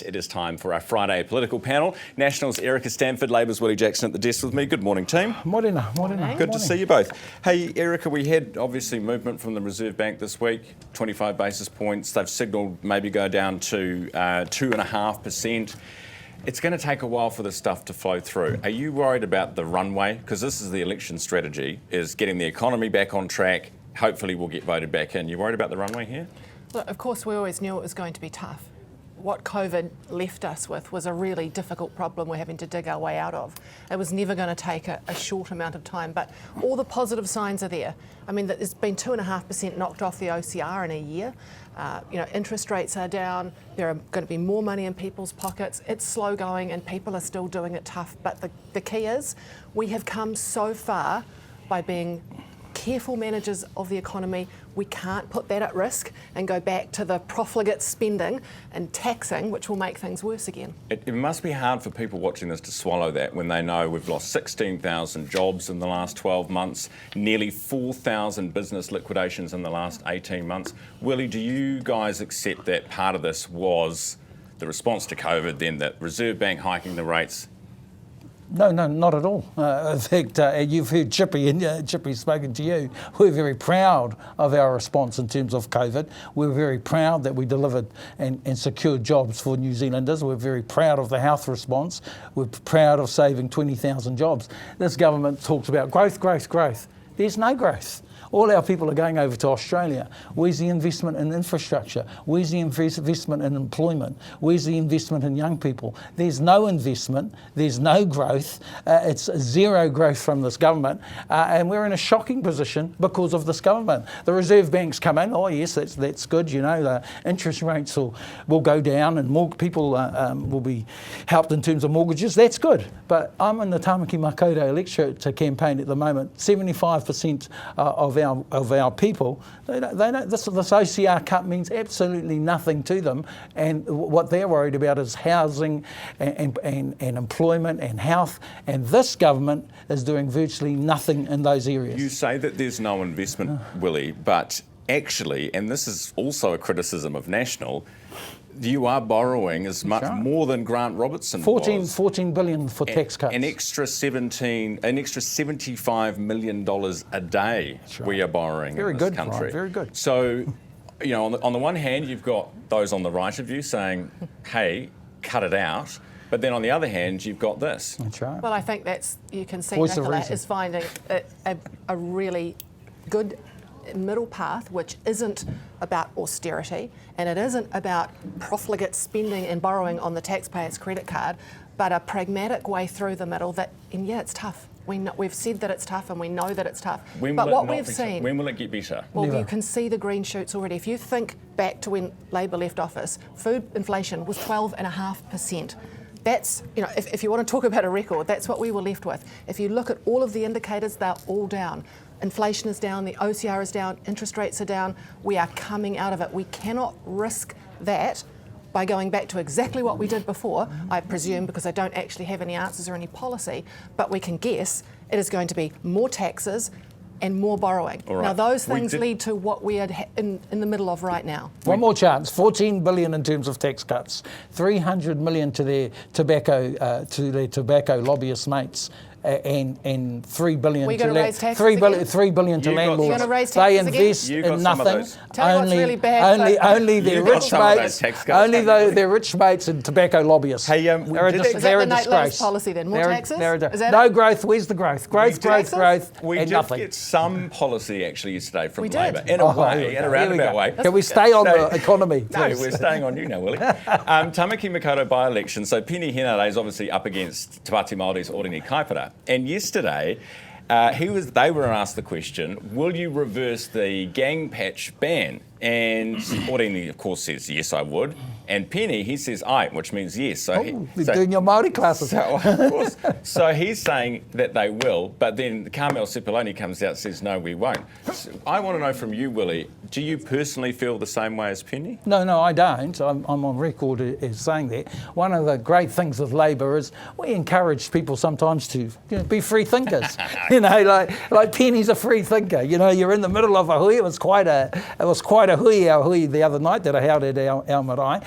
8. It is time for our Friday political panel. Nationals Erica Stanford, Labor's Willie Jackson at the desk with me. Good morning, team. Morena. Good to see you both. Hey, Erica, we had obviously movement from the Reserve Bank this week, 25 basis points. They've signalled maybe go down to 2.5%. It's going to take a while for this stuff to flow through. Are you worried about the runway? Because this is the election strategy, is getting the economy back on track. Hopefully we'll get voted back in. You worried about the runway here? Well, of course, we always knew it was going to be tough. What COVID left us with was a really difficult problem we're having to dig our way out of. It was never going to take a short amount of time, but all the positive signs are there. I mean, there's been 2.5% knocked off the OCR in a year. Interest rates are down. There are going to be more money in people's pockets. It's slow going and people are still doing it tough. But the key is we have come so far by being careful managers of the economy. We can't put that at risk and go back to the profligate spending and taxing, which will make things worse again. It must be hard for people watching this to swallow that when they know we've lost 16,000 jobs in the last 12 months, nearly 4,000 business liquidations in the last 18 months. Willie, do you guys accept that part of this was the response to COVID, then the Reserve Bank hiking the rates? No, not at all. In fact, you've heard Chippy, and Chippy's spoken to you. We're very proud of our response in terms of COVID. We're very proud that we delivered and secured jobs for New Zealanders. We're very proud of the health response. We're proud of saving 20,000 jobs. This government talks about growth. There's no growth. All our people are going over to Australia. Where's the investment in infrastructure? Where's the investment in employment? Where's the investment in young people? There's no investment. There's no growth. It's zero growth from this government. And we're in a shocking position because of this government. The Reserve Bank's come in. Oh, yes, that's good. You know, the interest rates will go down and more people will be helped in terms of mortgages. That's good. But I'm in the Tāmaki Makaurau electorate campaign at the moment. 75% of our people, they don't, this OCR cut means absolutely nothing to them, and what they're worried about is housing and employment and health, and this government is doing virtually nothing in those areas. You say that there's no investment, Willie, but actually, and this is also a criticism of National, you are borrowing as much more than Grant Robertson 14 billion for tax cuts. An extra $75 million a day we are borrowing in this country. Right, very good. So, you know, on the one hand, you've got those on the right of you saying, hey, cut it out. But then on the other hand, you've got this. That's right. Well, I think you can see Nicola is finding a really good middle path, which isn't about austerity and it isn't about profligate spending and borrowing on the taxpayer's credit card, but a pragmatic way through the middle that, and yeah, it's tough. We've said that it's tough and we know that it's tough. When will it get better? Well, you can see the green shoots already. If you think back to when Labor left office, food inflation was 12.5%. That's, you know, if you want to talk about a record, that's what we were left with. If you look at all of the indicators, they're all down. Inflation is down, the OCR is down, interest rates are down. We are coming out of it. We cannot risk that by going back to exactly what we did before, I presume, because I don't actually have any answers or any policy, but we can guess it is going to be more taxes and more borrowing. Right. Now, those things lead to what we are in the middle of right now. One more chance, 14 billion in terms of tax cuts, 300 million to their tobacco lobbyist mates, and 3 billion to landlords. 3 billion to landlords. They invest in nothing. Only their rich mates. Only their rich mates and tobacco lobbyists. Hey, they're a disgrace. Policy then? More taxes? No growth. Where's the growth? Growth, we and did nothing. Get some policy actually yesterday from Labor, in a way, in a roundabout way. Can we stay on the economy, please? No, we're staying on you now, Willie. Tāmaki Makaurau by-election. So Peni Henare is obviously up against Te Pāti Māori's Orini Kaipara. And yesterday, they were asked the question, will you reverse the gang patch ban? And Orini, of course, says, yes, I would. And Penny, he says, aye, which means yes. So you're doing your Māori classes. Of course. So he's saying that they will, but then Carmel Sepuloni comes out and says, no, we won't. So I want to know from you, Willie, Do you personally feel the same way as Penny? No, I don't. I'm on record as saying that. One of the great things with Labor is we encourage people sometimes to be free thinkers. Like Penny's a free thinker. You're in the middle of a hui. It was quite a hui, our hui the other night that I held at our marae.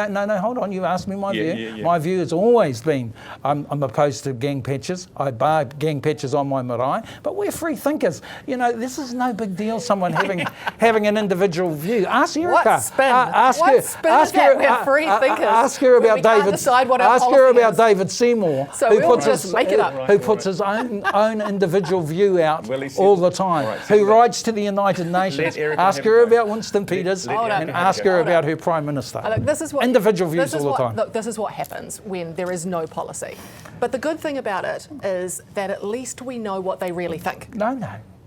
No, hold on. You asked me my view. Yeah. My view has always been I'm opposed to gang patches. I bar gang patches on my marae, but we're free thinkers. This is no big deal. Someone having an individual view. Ask Erica. What spin? Ask her. We're free thinkers. Ask her about David. Ask her about David Seymour, so we'll just make it up. Who puts his own individual view out all the time. Who writes to the United Nations. Ask her about Winston Peters and ask her about her Prime Minister. Look, this is what individual views all the time. Look, this is what happens when there is no policy. But the good thing about it is that at least we know what they really think. No.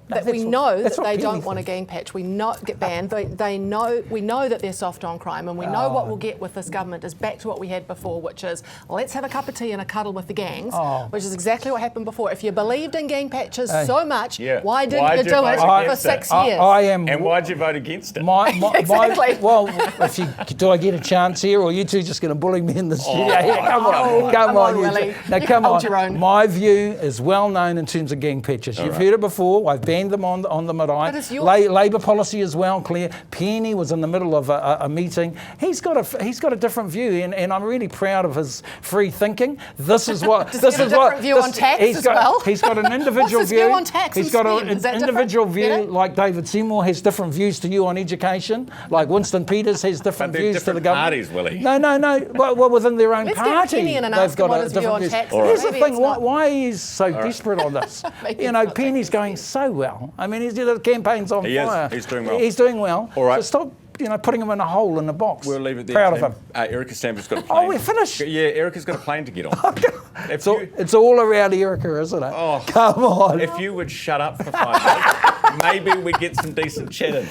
That we know that they don't want a gang patch. We know get banned. We know that they're soft on crime, and we know what we'll get with this government is back to what we had before, which is let's have a cup of tea and a cuddle with the gangs, which is exactly what happened before. If you believed in gang patches so much, why didn't you do it for 6 years? And why'd you vote against it? Exactly. Do I get a chance here, or are you two just going to bully me in the studio? Come on, Willie. Come hold your own. My view is well known in terms of gang patches. You've heard it before. I've banned them on the marae. Labor policy is well clear. Penny was in the middle of a meeting. He's got a different view, and I'm really proud of his free thinking. This is what He's got an individual What's his view. view on tax He's got an individual view, different? like David Seymour has different views to you on education. Like Winston Peters has different views to the government. Parties, Willie. No. Well, within their own Let's party, get Penny in and they've ask him got what a his view different on view. tax is. Here's the Maybe thing: it's not. why he's so desperate on this? Penny's going so well. I mean, the campaign's on fire. He's doing well. He's doing well. All right. So stop, putting him in a hole in the box. We'll leave it there. Proud of him. Erica Stanford's got a plane. Oh, we're finished. Yeah, Erica's got a plane to get on. It's all around Erica, isn't it? Oh, come on. If you would shut up for 5 minutes, maybe we'd get some decent chat in.